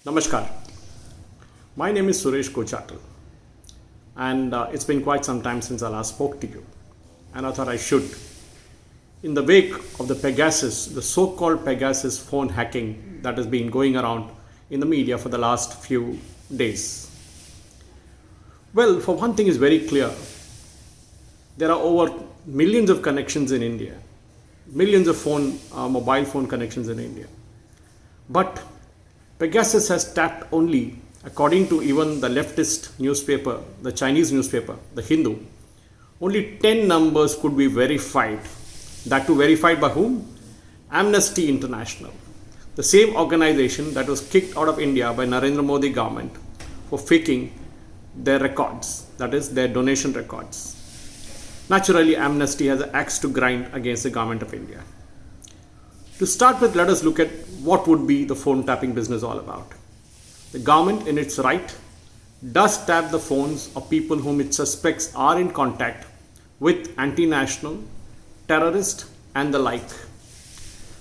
Namaskar. My name is Suresh Kochatal, and it's been quite some time since I last spoke to you. And I thought I should. In the wake of the Pegasus, the so called Pegasus phone hacking that has been going around in the media for the last few days. Well, for one thing is very clear, there are over millions of connections in India, millions of mobile phone connections in India. But Pegasus has tapped only, according to even the leftist newspaper, the Chinese newspaper, the Hindu, only 10 numbers could be verified. That too verified by whom? Amnesty International, the same organization that was kicked out of India by Narendra Modi government for faking their records, that is their donation records. Naturally, Amnesty has an axe to grind against the government of India. To start with, let us look at what would be the phone tapping business all about. The government, in its right, does tap the phones of people whom it suspects are in contact with anti-national, terrorist, and the like.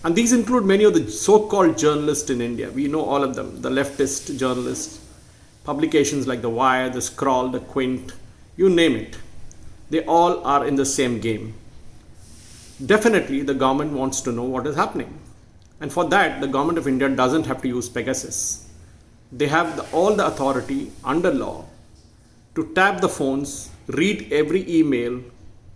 And these include many of the so-called journalists in India. We know all of them, the leftist journalists, publications like The Wire, The Scroll, The Quint, you name it. They all are in the same game. Definitely, the government wants to know what is happening. And for that, the government of India doesn't have to use Pegasus. They have all the authority under law to tap the phones, read every email,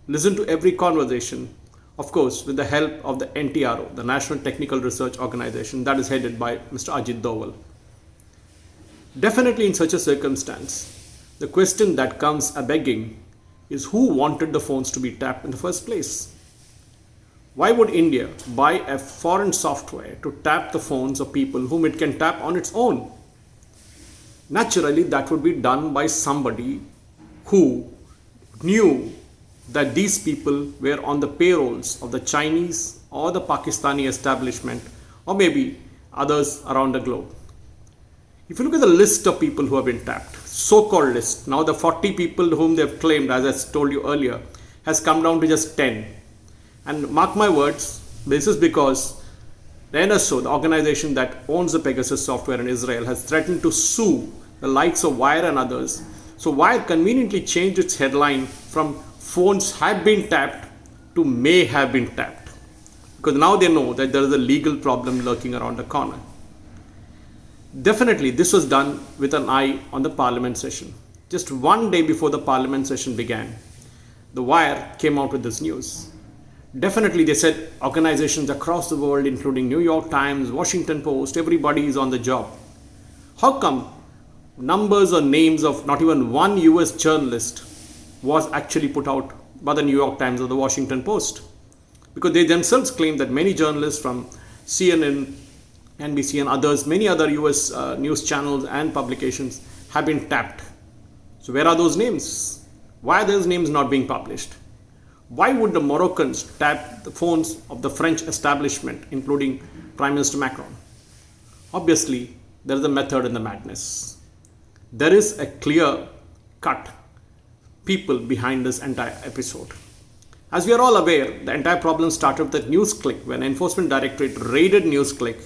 listen to every conversation, of course, with the help of the NTRO, the National Technical Research Organization, that is headed by Mr. Ajit Doval. Definitely, in such a circumstance, the question that comes a-begging is who wanted the phones to be tapped in the first place? Why would India buy a foreign software to tap the phones of people whom it can tap on its own? Naturally, that would be done by somebody who knew that these people were on the payrolls of the Chinese or the Pakistani establishment, or maybe others around the globe. If you look at the list of people who have been tapped, so-called list, now the 40 people whom they have claimed, as I told you earlier, has come down to just 10. And mark my words, this is because the NSO, the organization that owns the Pegasus software in Israel, has threatened to sue the likes of Wire and others. So Wire conveniently changed its headline from phones have been tapped to may have been tapped. Because now they know that there is a legal problem lurking around the corner. Definitely, this was done with an eye on the parliament session. Just one day before the parliament session began, the Wire came out with this news. Definitely, they said organizations across the world, including New York Times, Washington Post, everybody is on the job. How come numbers or names of not even one US journalist was actually put out by the New York Times or the Washington Post? Because they themselves claim that many journalists from CNN, NBC and others, many other US news channels and publications have been tapped. So where are those names? Why are those names not being published? Why would the Moroccans tap the phones of the French establishment, including Prime Minister Macron? Obviously, there is a method in the madness. There is a clear-cut people behind this entire episode. As we are all aware, the entire problem started with NewsClick when Enforcement Directorate raided NewsClick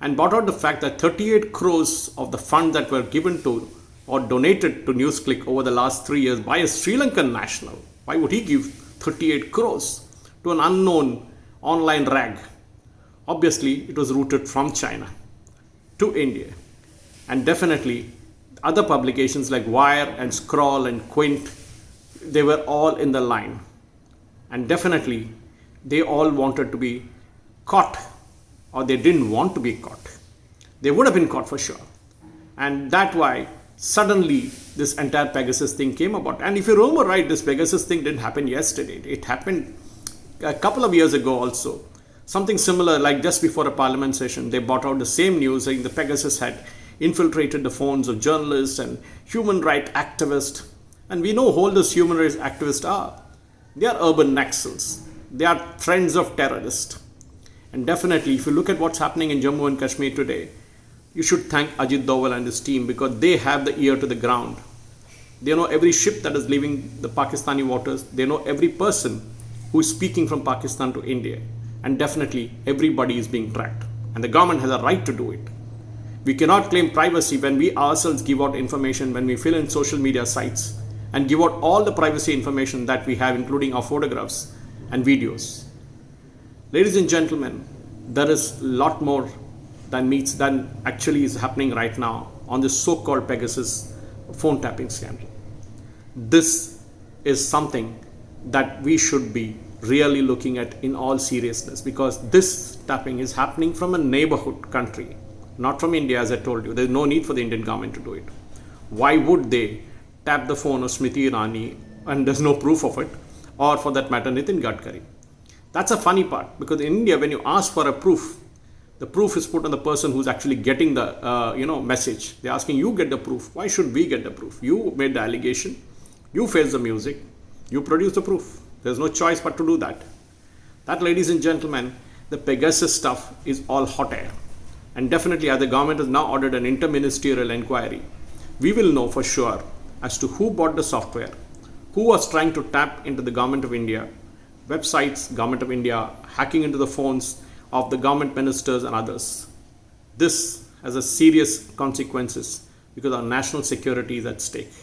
and brought out the fact that 38 crores of the funds that were given to or donated to NewsClick over the last 3 years by a Sri Lankan national. Why would he give 38 crores to an unknown online rag? Obviously, it was routed from China to India. And definitely, other publications like Wire and Scroll and Quint, they were all in the line. And definitely, they all wanted to be caught, or they didn't want to be caught. They would have been caught for sure. And that's why suddenly this entire Pegasus thing came about. And if you remember right, this Pegasus thing didn't happen yesterday. It happened a couple of years ago also. Something similar, like just before a parliament session, they brought out the same news saying the Pegasus had infiltrated the phones of journalists and human rights activists. And we know who all those human rights activists are. They are urban Naxals. They are friends of terrorists. And definitely, if you look at what's happening in Jammu and Kashmir today, you should thank Ajit Doval and his team because they have the ear to the ground. They know every ship that is leaving the Pakistani waters. They know every person who is speaking from Pakistan to India. And definitely everybody is being tracked. And the government has a right to do it. We cannot claim privacy when we ourselves give out information, when we fill in social media sites and give out all the privacy information that we have, including our photographs and videos. Ladies and gentlemen, there is a lot more than actually is happening right now on this so-called Pegasus phone tapping scandal. This is something that we should be really looking at in all seriousness, because this tapping is happening from a neighborhood country, not from India. As I told you, there's no need for the Indian government to do it. Why would they tap the phone of Smriti Irani and there's no proof of it, or for that matter Nitin Gadkari? That's a funny part, because in India, when you ask for a proof, the proof is put on the person who's actually getting the message. They're asking, you get the proof. Why should we get the proof? You made the allegation, you face the music, you produce the proof. There's no choice but to do that. That, ladies and gentlemen, the Pegasus stuff is all hot air. And definitely, as the government has now ordered an interministerial inquiry, we will know for sure as to who bought the software, who was trying to tap into the government of India, websites, government of India, hacking into the phones of the government ministers and others. This has a serious consequences because our national security is at stake.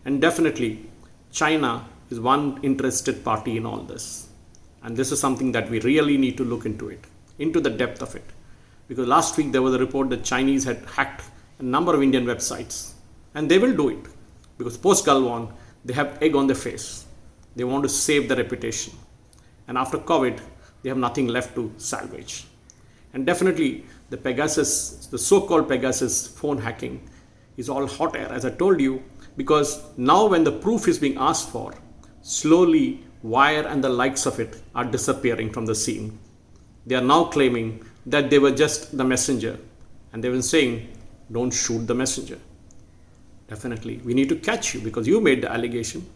And definitely, China is one interested party in all this. And this is something that we really need to look into it, into the depth of it. Because last week there was a report that Chinese had hacked a number of Indian websites. And they will do it. Because post-Galwan, they have egg on their face. They want to save their reputation. And after COVID, they have nothing left to salvage. And definitely, the Pegasus, the so-called Pegasus phone hacking is all hot air, as I told you, because now when the proof is being asked for, slowly Wire and the likes of it are disappearing from the scene. They are now claiming that they were just the messenger, and they've been saying, don't shoot the messenger. Definitely, we need to catch you because you made the allegation,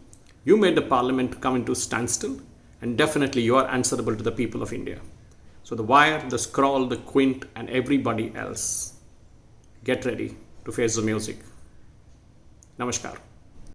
you made the parliament come into standstill, and definitely you are answerable to the people of India. So the Wire, the Scroll, the Quint, and everybody else, get ready to face the music. Namaskar.